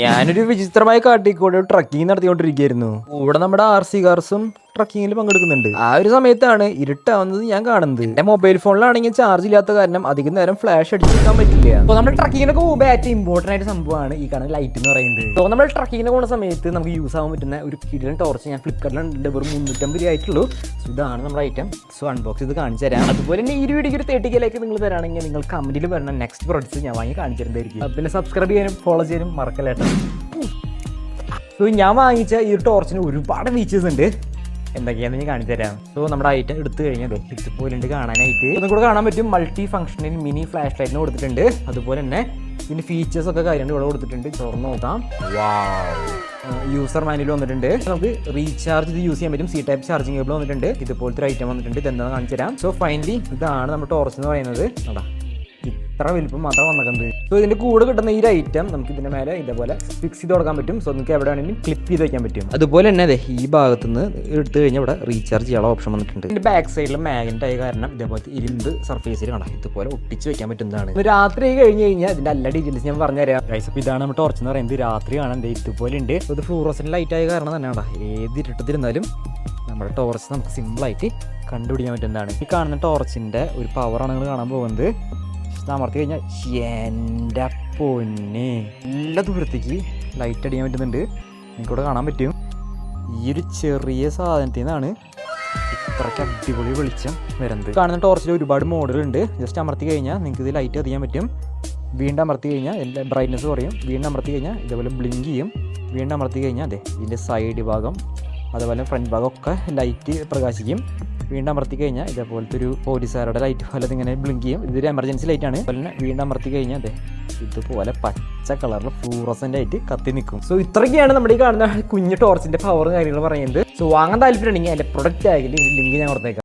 ഞാനൊരു വിചിത്രമായ കാട്ടിക്കൂടെ ട്രക്കിംഗ് നടത്തിക്കൊണ്ടിരിക്കുകയായിരുന്നു. കൂടെ നമ്മുടെ RC കാർസും ട്രക്കിങ്ങിൽ പങ്കെടുക്കുന്നുണ്ട്. ആ ഒരു സമയത്താണ് ഇരുട്ടാവുന്നത് ഞാൻ കാണുന്നത്. എന്റെ മൊബൈൽ ഫോണിലാണെങ്കിൽ ചാർജ് ഇല്ലാത്ത കാരണം അധികം നേരം ഫ്ലാഷ് അടിച്ചിരിക്കാൻ പറ്റില്ല. അപ്പോൾ നമ്മൾ ട്രക്കിങ്ങിനൊക്കെ പോകുമ്പോൾ ഏറ്റവും ഇമ്പോർട്ടൻ്റ് ആയിട്ട് സംഭവമാണ് ഈ കാണുന്ന ലൈറ്റ് എന്ന് പറയുന്നത്. അപ്പോൾ നമ്മൾ ട്രക്കിങ്ങിന് പോകുന്ന സമയത്ത് നമുക്ക് യൂസ് ആവാൻ പറ്റുന്ന ഒരു കിടിലൻ ടോർച്ച് ഞാൻ ഫ്ലിപ്കാർട്ടിലുണ്ട്. വെറും 350 രൂപ ആയിട്ടുള്ളൂ. സോ ഇതാണ് നമ്മുടെ ഐറ്റം. സോ അൺബോക്സ് ചെയ്ത് കാണിച്ചു തരാം. അതുപോലെ തന്നെ ഈ വീഡിയോക്ക് ഒരു 30K ലൈക്ക് നിങ്ങൾ തരാണെങ്കിൽ നിങ്ങൾ കമന്റിൽ പറഞ്ഞ നെക്സ്റ്റ് പ്രോഡക്റ്റ്സ് ഞാൻ വാങ്ങി കാണിച്ചു തരുന്നതായിരിക്കും. പിന്നെ സബ്സ്ക്രൈബ് ചെയ്യാനും ഫോളോ ചെയ്യാനും മറക്കല്ലേട്ടോ. സോ ഞാൻ വാങ്ങിച്ച ഈ ഒരു ടോർച്ചിന് ഒരുപാട് ഫീച്ചേഴ്സ് ഉണ്ട്. എന്തൊക്കെയാണെന്ന് ഞാൻ കാണിച്ചു തരാം. സോ നമ്മുടെ ഐറ്റം എടുത്തു കഴിഞ്ഞാൽ ഇതുപോലുണ്ട് കാണാനായിട്ട്. ഒന്നും കൂടെ കാണാൻ പറ്റും. മൾട്ടി ഫംഗ്ഷനിൽ മിനി ഫ്ലാഷ് ലൈറ്റിന് കൊടുത്തിട്ടുണ്ട്. അതുപോലെ തന്നെ ഇതിന് ഫീച്ചേഴ്സ് ഒക്കെ കാര്യങ്ങൾ ഇവിടെ കൊടുത്തിട്ടുണ്ട്. തുറന്ന് നോക്കാം. യൂസർ മാനുവൽ വന്നിട്ടുണ്ട്. നമുക്ക് റീചാർജ് ഇത് യൂസ് ചെയ്യാൻ പറ്റും. C ടൈപ്പ് ചാർജിങ് കേബിൾ വന്നിട്ടുണ്ട്. ഇതുപോലത്തെ ഒരു ഐറ്റം വന്നിട്ടുണ്ട്. ഇതെന്താണെന്ന് കാണിച്ചു തരാം. സോ ഫൈനലി ഇതാണ് നമ്മുടെ ടോർച്ച് എന്ന് പറയുന്നത്. അതാ ഇത്ര വലുപ്പം മാത്രം വന്നിട്ടുണ്ട്. സോ ഇതിന്റെ കൂടെ കിട്ടുന്ന ഈ ഐറ്റം നമുക്ക് ഇതിന്റെ മേലെ ഇതേപോലെ ഫിക്സ് ചെയ്ത് കൊടുക്കാൻ പറ്റും. സോ നിങ്ങൾക്ക് എവിടെ വേണമെങ്കിലും ക്ലിപ്പ് ചെയ്ത് വെക്കാൻ പറ്റും. അതുപോലെ തന്നെ അതെ ഈ ഭാഗത്ത് നിന്ന് എടുത്തു കഴിഞ്ഞാൽ ഇവിടെ റീചാർജ് ചെയ്യാനുള്ള ഓപ്ഷൻ വന്നിട്ടുണ്ട്. ഇതിന്റെ ബാക്ക് സൈഡിൽ മാഗ്നറ്റ് ആയ കാരണം ഇതേപോലത്തെ ഇരുമ്പ് സർഫേസിൽ കാണാം ഇതുപോലെ ഒട്ടിച്ച് വെക്കാൻ പറ്റുന്നതാണ്. രാത്രി കഴിഞ്ഞ് കഴിഞ്ഞാൽ ഇതിന്റെ എല്ലാ ഡീറ്റെയിൽസ് ഞാൻ പറഞ്ഞുതരാം. അപ്പോൾ ഇതാണ് നമ്മുടെ ടോർച്ച് എന്ന് പറയുന്നത്. രാത്രി കാണാൻ ഇതുപോലെ ഉണ്ട്. ഇത് ഫ്ലൂറസെന്റ് ലൈറ്റ് ആയ കാരണം തന്നെ വേണ്ട ഏത് ഇരുട്ടത്തിരുന്നാലും നമ്മുടെ ടോർച്ച് നമുക്ക് സിമ്പിളായിട്ട് കണ്ടുപിടിക്കാൻ പറ്റുന്നതാണ്. ഈ കാണുന്ന ടോർച്ചിന്റെ ഒരു പവറാണ് നിങ്ങൾ കാണാൻ പോകുന്നത്. അമർത്തി കഴിഞ്ഞാൽ എൻ്റെ പൊന്നെ എല്ലാ ദൂരത്തേക്ക് ലൈറ്റ് അടിക്കാൻ പറ്റുന്നുണ്ട്. നിങ്ങൾക്കിവിടെ കാണാൻ പറ്റും. ഈ ഒരു ചെറിയ സാധനത്തിൽ നിന്നാണ് ഇത്രയ്ക്ക് അടിപൊളി വെളിച്ചം വരുന്നത്. കാണുന്ന ടോർച്ചിൽ ഒരുപാട് മോഡലുണ്ട്. ജസ്റ്റ് അമർത്തി കഴിഞ്ഞാൽ നിങ്ങൾക്ക് ഇത് ലൈറ്റ് എത്തിക്കാൻ പറ്റും. വീണ്ടും അമർത്തി കഴിഞ്ഞാൽ എൻ്റെ ബ്രൈറ്റ്നസ് കുറയും. വീണ്ടും അമർത്തി കഴിഞ്ഞാൽ ഇതേപോലെ ബ്ലിങ്ക് ചെയ്യും. വീണ്ടും അമർത്തി കഴിഞ്ഞാൽ അതെ ഇതിൻ്റെ സൈഡ് ഭാഗം അതുപോലെ ഫ്രണ്ട് ഭാഗം ഒക്കെ ലൈറ്റ് പ്രകാശിക്കും. വീണ്ടും അമർത്തി കഴിഞ്ഞാൽ ഇതേപോലത്തെ ഒരു പോലീസുകാരുടെ ലൈറ്റ് പോലെ ഇതിങ്ങനെ ബ്ലിങ്ക് ചെയ്യും. ഇതൊരു എമർജൻസി ലൈറ്റാണ്. അതുപോലെ തന്നെ വീണ്ടും അമർത്തി കഴിഞ്ഞാൽ അതെ ഇതുപോലെ പച്ച കളറിൽ ഫ്ലൂറസെൻ്റ് ആയിട്ട് കത്തി നിൽക്കും. സോ ഇത്രയൊക്കെയാണ് നമ്മുടെ ഈ കാണുന്ന കുഞ്ഞു ടോർച്ചിൻ്റെ പവറും കാര്യങ്ങൾ പറയുന്നത്. സോ വാങ്ങാൻ താല്പര്യമുണ്ടെങ്കിൽ അതിൻ്റെ പ്രൊഡക്റ്റ് ആയെങ്കിൽ ലിങ്ക് ഞാൻ കൊടുത്തേക്കാം.